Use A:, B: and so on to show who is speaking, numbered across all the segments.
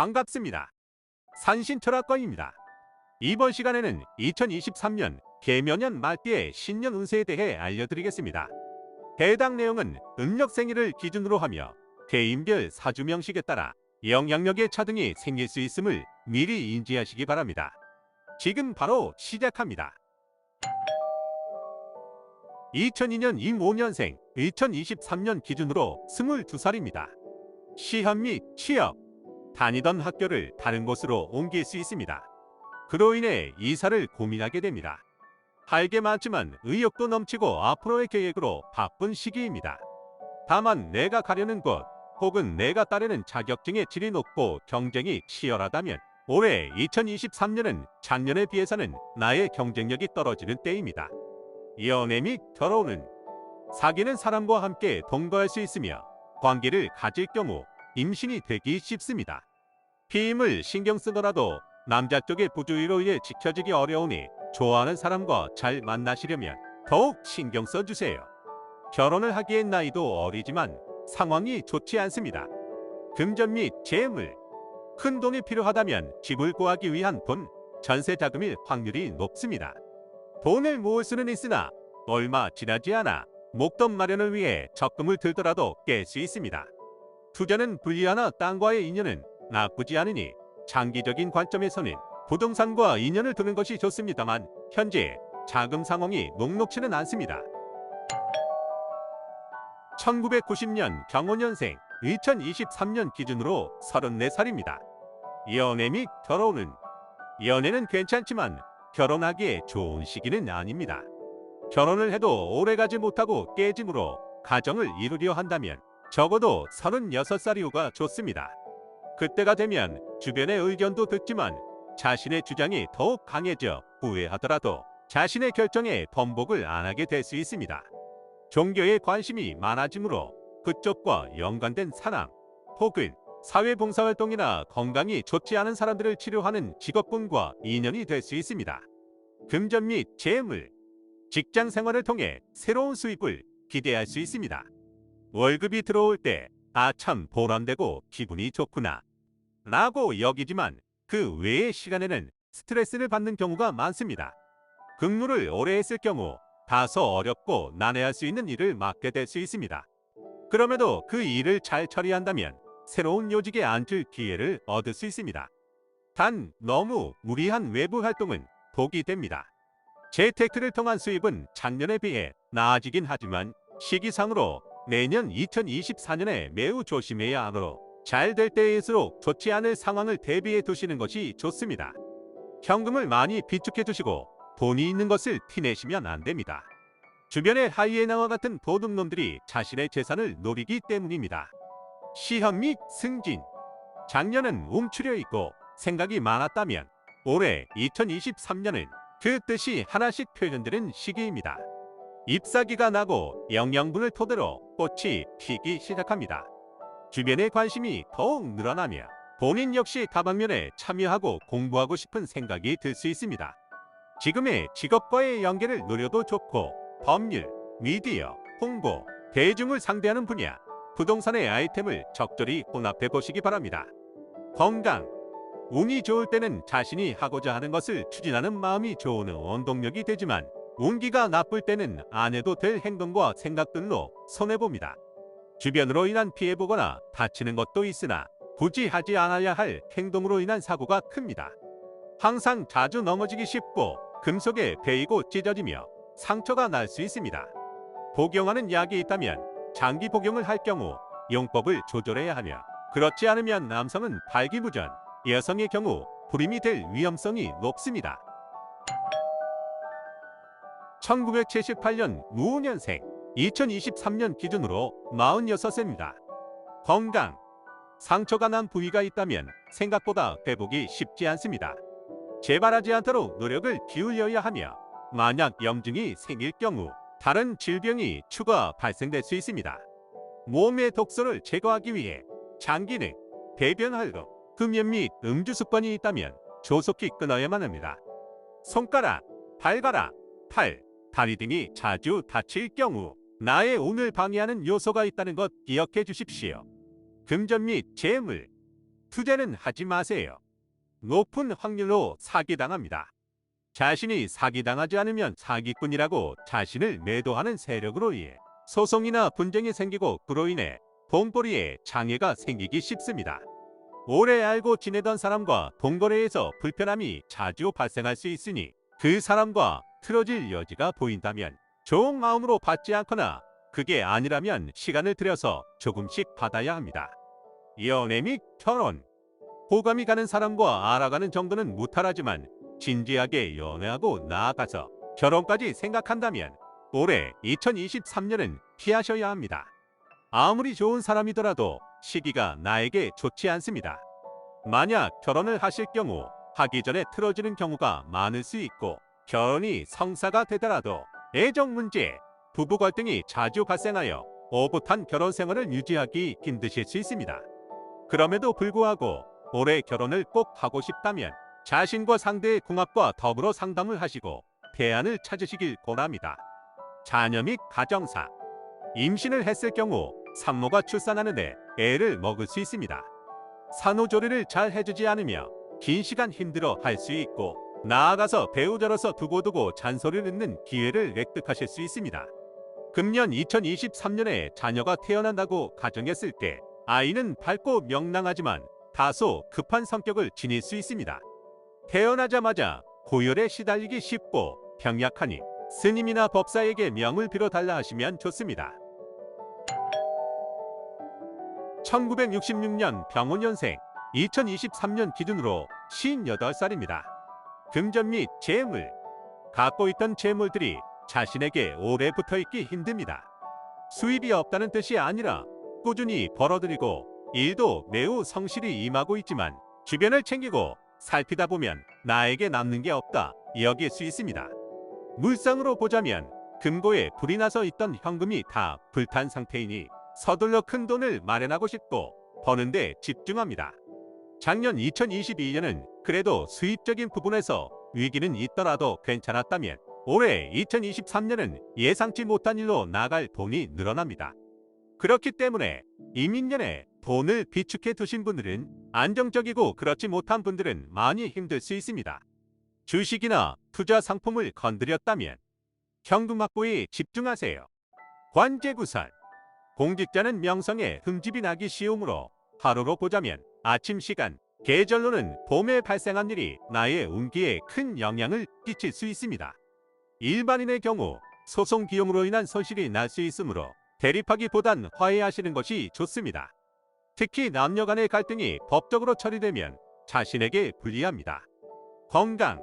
A: 반갑습니다. 산신철학과입니다. 이번 시간에는 2023년 개묘년 말띠의 신년 운세에 대해 알려드리겠습니다. 해당 내용은 음력 생일을 기준으로 하며 개인별 사주명식에 따라 영향력의 차등이 생길 수 있음을 미리 인지하시기 바랍니다. 지금 바로 시작합니다. 2002년 임오년생, 2023년 기준으로 22살입니다. 시험 및 취업, 다니던 학교를 다른 곳으로 옮길 수 있습니다. 그로 인해 이사를 고민하게 됩니다. 할 게 많지만 의욕도 넘치고 앞으로의 계획으로 바쁜 시기입니다. 다만 내가 가려는 곳 혹은 내가 따르는 자격증의 질이 높고 경쟁이 치열하다면 올해 2023년은 작년에 비해서는 나의 경쟁력이 떨어지는 때입니다. 연애 및 결혼은 사귀는 사람과 함께 동거할 수 있으며 관계를 가질 경우 임신이 되기 쉽습니다. 피임을 신경 쓰더라도 남자 쪽의 부주의로 인해 지켜지기 어려우니 좋아하는 사람과 잘 만나시려면 더욱 신경 써주세요. 결혼을 하기엔 나이도 어리지만 상황이 좋지 않습니다. 금전 및 재물, 큰 돈이 필요하다면 집을 구하기 위한 돈, 전세 자금일 확률이 높습니다. 돈을 모을 수는 있으나 얼마 지나지 않아 목돈 마련을 위해 적금을 들더라도 깰 수 있습니다. 투자는 불리하나 땅과의 인연은 나쁘지 않으니 장기적인 관점에서는 부동산과 인연을 두는 것이 좋습니다만 현재 자금 상황이 녹록치는 않습니다. 1990년 경오년생, 2023년 기준으로 34살입니다. 연애 및 결혼은 연애는 괜찮지만 결혼하기에 좋은 시기는 아닙니다. 결혼을 해도 오래가지 못하고 깨짐으로 가정을 이루려 한다면 적어도 36살 이후가 좋습니다. 그때가 되면 주변의 의견도 듣지만 자신의 주장이 더욱 강해져 후회하더라도 자신의 결정에 번복을 안 하게 될 수 있습니다. 종교에 관심이 많아지므로 그쪽과 연관된 사람 혹은 사회봉사활동이나 건강이 좋지 않은 사람들을 치료하는 직업군과 인연이 될 수 있습니다. 금전 및 재물, 직장 생활을 통해 새로운 수입을 기대할 수 있습니다. 월급이 들어올 때 아 참 보람되고 기분이 좋구나 라고 여기지만 그 외의 시간에는 스트레스를 받는 경우가 많습니다. 근무를 오래 했을 경우 다소 어렵고 난해할 수 있는 일을 맡게 될 수 있습니다. 그럼에도 그 일을 잘 처리한다면 새로운 요직에 앉을 기회를 얻을 수 있습니다. 단 너무 무리한 외부 활동은 독이 됩니다. 재테크를 통한 수입은 작년에 비해 나아지긴 하지만 시기상으로 내년 2024년에 매우 조심해야 하므로 잘 될 때일수록 좋지 않을 상황을 대비해 두시는 것이 좋습니다. 현금을 많이 비축해 두시고 돈이 있는 것을 티내시면 안 됩니다. 주변의 하이에나와 같은 도둑놈들이 자신의 재산을 노리기 때문입니다. 시험 및 승진, 작년은 움츠려 있고 생각이 많았다면 올해 2023년은 그 뜻이 하나씩 표현되는 시기입니다. 잎사귀가 나고 영양분을 토대로 꽃이 피기 시작합니다. 주변의 관심이 더욱 늘어나며 본인 역시 다방면에 참여하고 공부하고 싶은 생각이 들 수 있습니다. 지금의 직업과의 연계를 노려도 좋고 법률, 미디어, 홍보, 대중을 상대하는 분야, 부동산의 아이템을 적절히 혼합해 보시기 바랍니다. 건강, 운이 좋을 때는 자신이 하고자 하는 것을 추진하는 마음이 좋은 원동력이 되지만 운기가 나쁠 때는 안 해도 될 행동과 생각들로 손해봅니다. 주변으로 인한 피해보거나 다치는 것도 있으나 굳이 하지 않아야 할 행동으로 인한 사고가 큽니다. 항상 자주 넘어지기 쉽고 금속에 베이고 찢어지며 상처가 날 수 있습니다. 복용하는 약이 있다면 장기 복용을 할 경우 용법을 조절해야 하며 그렇지 않으면 남성은 발기부전, 여성의 경우 불임이 될 위험성이 높습니다. 1978년 무오년생, 2023년 기준으로 46세입니다. 건강, 상처가 난 부위가 있다면 생각보다 회복이 쉽지 않습니다. 재발하지 않도록 노력을 기울여야 하며 만약 염증이 생길 경우 다른 질병이 추가 발생될 수 있습니다. 몸의 독소를 제거하기 위해 장기능, 배변 활동, 흡연 및 음주 습관이 있다면 조속히 끊어야만 합니다. 손가락, 발가락, 팔, 다리 등이 자주 다칠 경우 나의 운을 방해하는 요소가 있다는 것 기억해 주십시오. 금전 및 재물, 투자는 하지 마세요. 높은 확률로 사기당합니다. 자신이 사기당하지 않으면 사기꾼이라고 자신을 매도하는 세력으로 인해 소송이나 분쟁이 생기고 그로 인해 돈벌이에 장애가 생기기 쉽습니다. 오래 알고 지내던 사람과 돈거래에서 불편함이 자주 발생할 수 있으니 그 사람과 틀어질 여지가 보인다면 좋은 마음으로 받지 않거나 그게 아니라면 시간을 들여서 조금씩 받아야 합니다. 연애 및 결혼. 호감이 가는 사람과 알아가는 정도는 무탈하지만 진지하게 연애하고 나아가서 결혼까지 생각한다면 올해 2023년은 피하셔야 합니다. 아무리 좋은 사람이더라도 시기가 나에게 좋지 않습니다. 만약 결혼을 하실 경우 하기 전에 틀어지는 경우가 많을 수 있고 결혼이 성사가 되더라도 애정 문제, 부부 갈등이 자주 발생하여 오붓한 결혼 생활을 유지하기 힘드실 수 있습니다. 그럼에도 불구하고 올해 결혼을 꼭 하고 싶다면 자신과 상대의 궁합과 더불어 상담을 하시고 대안을 찾으시길 권합니다. 자녀 및 가정사. 임신을 했을 경우 산모가 출산하는데 애를 먹을 수 있습니다. 산후조리를 잘 해주지 않으며 긴 시간 힘들어 할 수 있고 나아가서 배우자로서 두고두고 잔소리를 듣는 기회를 획득하실 수 있습니다. 금년 2023년에 자녀가 태어난다고 가정했을 때 아이는 밝고 명랑하지만 다소 급한 성격을 지닐 수 있습니다. 태어나자마자 고열에 시달리기 쉽고 병약하니 스님이나 법사에게 명을 빌어달라 하시면 좋습니다. 1966년 병원년생, 2023년 기준으로 58살입니다. 금전 및 재물. 갖고 있던 재물들이 자신에게 오래 붙어있기 힘듭니다. 수입이 없다는 뜻이 아니라 꾸준히 벌어들이고 일도 매우 성실히 임하고 있지만 주변을 챙기고 살피다 보면 나에게 남는 게 없다 여길 수 있습니다. 물상으로 보자면 금고에 불이 나서 있던 현금이 다 불탄 상태이니 서둘러 큰 돈을 마련하고 싶고 버는데 집중합니다. 작년 2022년은 그래도 수입적인 부분에서 위기는 있더라도 괜찮았다면 올해 2023년은 예상치 못한 일로 나갈 돈이 늘어납니다. 그렇기 때문에 이민년에 돈을 비축해 두신 분들은 안정적이고 그렇지 못한 분들은 많이 힘들 수 있습니다. 주식이나 투자 상품을 건드렸다면 현금 확보에 집중하세요. 관제구설. 공직자는 명성에 흠집이 나기 쉬우므로 하루로 보자면 아침 시간, 계절로는 봄에 발생한 일이 나의 운기에 큰 영향을 끼칠 수 있습니다. 일반인의 경우 소송 비용으로 인한 손실이 날 수 있으므로 대립하기보단 화해하시는 것이 좋습니다. 특히 남녀 간의 갈등이 법적으로 처리되면 자신에게 불리합니다. 건강.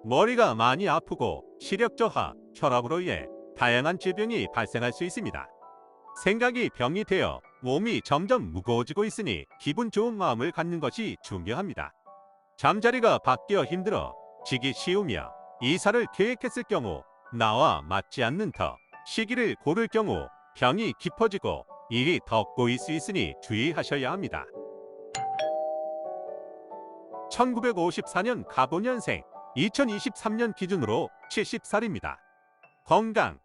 A: 머리가 많이 아프고 시력 저하, 혈압으로 인해 다양한 질병이 발생할 수 있습니다. 생각이 병이 되어 몸이 점점 무거워지고 있으니 기분 좋은 마음을 갖는 것이 중요합니다. 잠자리가 바뀌어 힘들어 지기 쉬우며 이사를 계획했을 경우 나와 맞지 않는 터, 시기를 고를 경우 병이 깊어지고 일이 더 꼬일 수 있으니 주의하셔야 합니다. 1954년 갑오년생, 2023년 기준으로 70살입니다. 건강.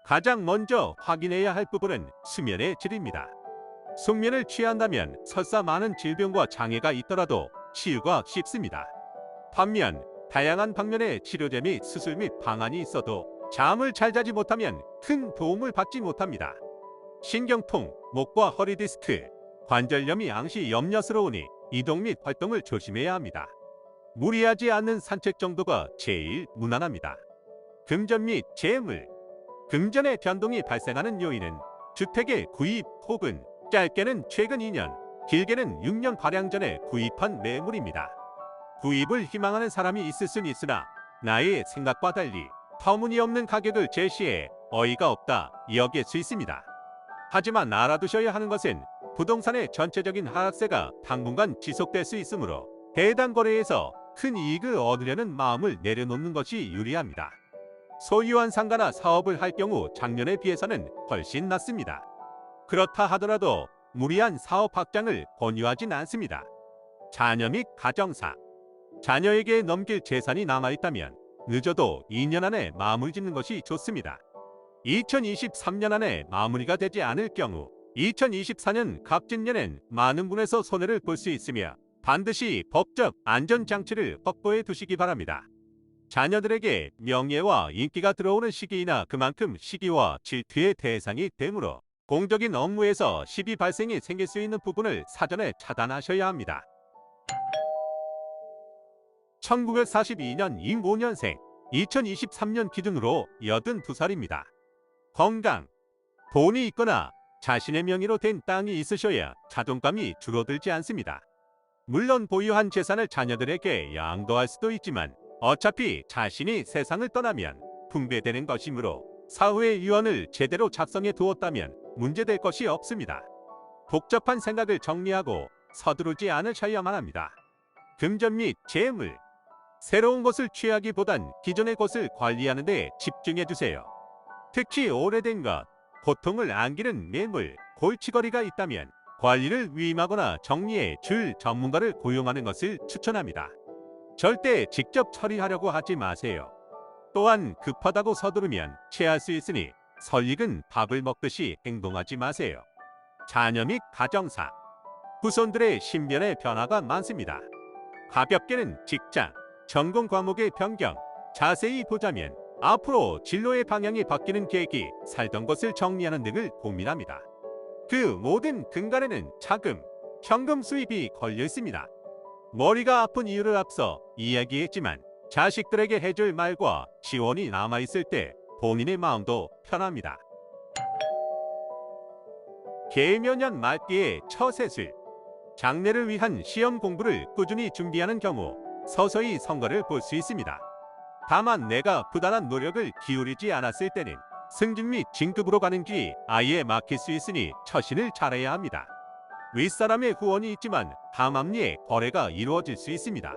A: 가장 먼저 확인해야 할 부분은 수면의 질입니다. 숙면을 취한다면 설사 많은 질병과 장애가 있더라도 치유가 쉽습니다. 반면 다양한 방면의 치료제 및 수술 및 방안이 있어도 잠을 잘 자지 못하면 큰 도움을 받지 못합니다. 신경통, 목과 허리 디스크, 관절염이 항시 염려스러우니 이동 및 활동을 조심해야 합니다. 무리하지 않는 산책 정도가 제일 무난합니다. 금전 및 재물. 금전의 변동이 발생하는 요인은 주택의 구입 혹은 짧게는 최근 2년, 길게는 6년가량 전에 구입한 매물입니다. 구입을 희망하는 사람이 있을 수는 있으나 나의 생각과 달리 터무니없는 가격을 제시해 어이가 없다 여길 수 있습니다. 하지만 알아두셔야 하는 것은 부동산의 전체적인 하락세가 당분간 지속될 수 있으므로 해당 거래에서 큰 이익을 얻으려는 마음을 내려놓는 것이 유리합니다. 소유한 상가나 사업을 할 경우 작년에 비해서는 훨씬 낫습니다. 그렇다 하더라도 무리한 사업 확장을 권유하진 않습니다. 자녀 및 가정사. 자녀에게 넘길 재산이 남아있다면 늦어도 2년 안에 마무리 짓는 것이 좋습니다. 2023년 안에 마무리가 되지 않을 경우 2024년 갑진년엔 많은 분에서 손해를 볼 수 있으며 반드시 법적 안전장치를 확보해 두시기 바랍니다. 자녀들에게 명예와 인기가 들어오는 시기이나 그만큼 시기와 질투의 대상이 되므로 공적인 업무에서 시비 발생이 생길 수 있는 부분을 사전에 차단하셔야 합니다. 1942년 임오년생, 2023년 기준으로 82살입니다. 건강, 돈이 있거나 자신의 명의로 된 땅이 있으셔야 자존감이 줄어들지 않습니다. 물론 보유한 재산을 자녀들에게 양도할 수도 있지만 어차피 자신이 세상을 떠나면 분배되는 것이므로 사후의 유언을 제대로 작성해 두었다면 문제될 것이 없습니다. 복잡한 생각을 정리하고 서두르지 않으셔야만 합니다. 금전 및 재물, 새로운 것을 취하기보단 기존의 것을 관리하는 데 집중해 주세요. 특히 오래된 것, 고통을 안기는 매물, 골치거리가 있다면 관리를 위임하거나 정리해 줄 전문가를 고용하는 것을 추천합니다. 절대 직접 처리하려고 하지 마세요. 또한 급하다고 서두르면 체할 수 있으니 설익은 밥을 먹듯이 행동하지 마세요. 자녀 및 가정사, 후손들의 신변에 변화가 많습니다. 가볍게는 직장, 전공 과목의 변경, 자세히 보자면 앞으로 진로의 방향이 바뀌는 계획이 살던 것을 정리하는 등을 고민합니다. 그 모든 근간에는 자금, 현금 수입이 걸려 있습니다. 머리가 아픈 이유를 앞서 이야기했지만 자식들에게 해줄 말과 지원이 남아있을 때 본인의 마음도 편합니다. 계묘년 말기의 처세술, 장래를 위한 시험 공부를 꾸준히 준비하는 경우 서서히 성과를 볼 수 있습니다. 다만 내가 부단한 노력을 기울이지 않았을 때는 승진 및 진급으로 가는 길이 아예 막힐 수 있으니 처신을 잘해야 합니다. 윗사람의 후원이 있지만 다맘리에 거래가 이루어질 수 있습니다.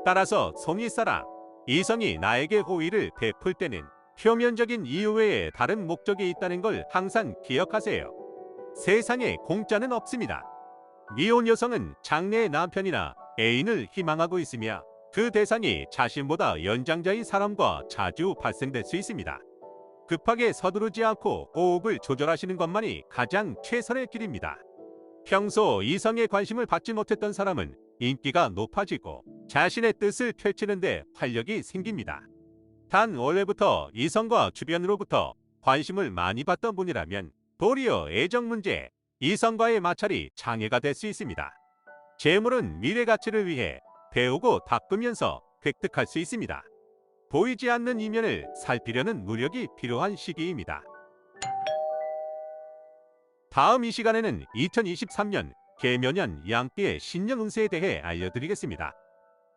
A: 따라서 손윗사람, 이성이 나에게 호의를 베풀 때는 표면적인 이유 외에 다른 목적이 있다는 걸 항상 기억하세요. 세상에 공짜는 없습니다. 미혼 여성은 장래의 남편이나 애인을 희망하고 있으며 그 대상이 자신보다 연장자인 사람과 자주 발생될 수 있습니다. 급하게 서두르지 않고 호흡을 조절하시는 것만이 가장 최선의 길입니다. 평소 이성의 관심을 받지 못했던 사람은 인기가 높아지고 자신의 뜻을 펼치는데 활력이 생깁니다. 단 원래부터 이성과 주변으로부터 관심을 많이 받던 분이라면 도리어 애정 문제, 이성과의 마찰이 장애가 될 수 있습니다. 재물은 미래 가치를 위해 배우고 닦으면서 획득할 수 있습니다. 보이지 않는 이면을 살피려는 노력이 필요한 시기입니다. 다음 이 시간에는 2023년 계묘년 양띠의 신년 운세에 대해 알려드리겠습니다.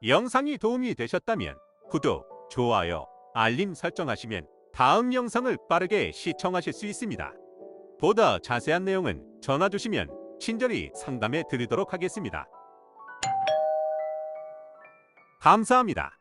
A: 영상이 도움이 되셨다면 구독, 좋아요, 알림 설정하시면 다음 영상을 빠르게 시청하실 수 있습니다. 보다 자세한 내용은 전화 주시면 친절히 상담해 드리도록 하겠습니다. 감사합니다.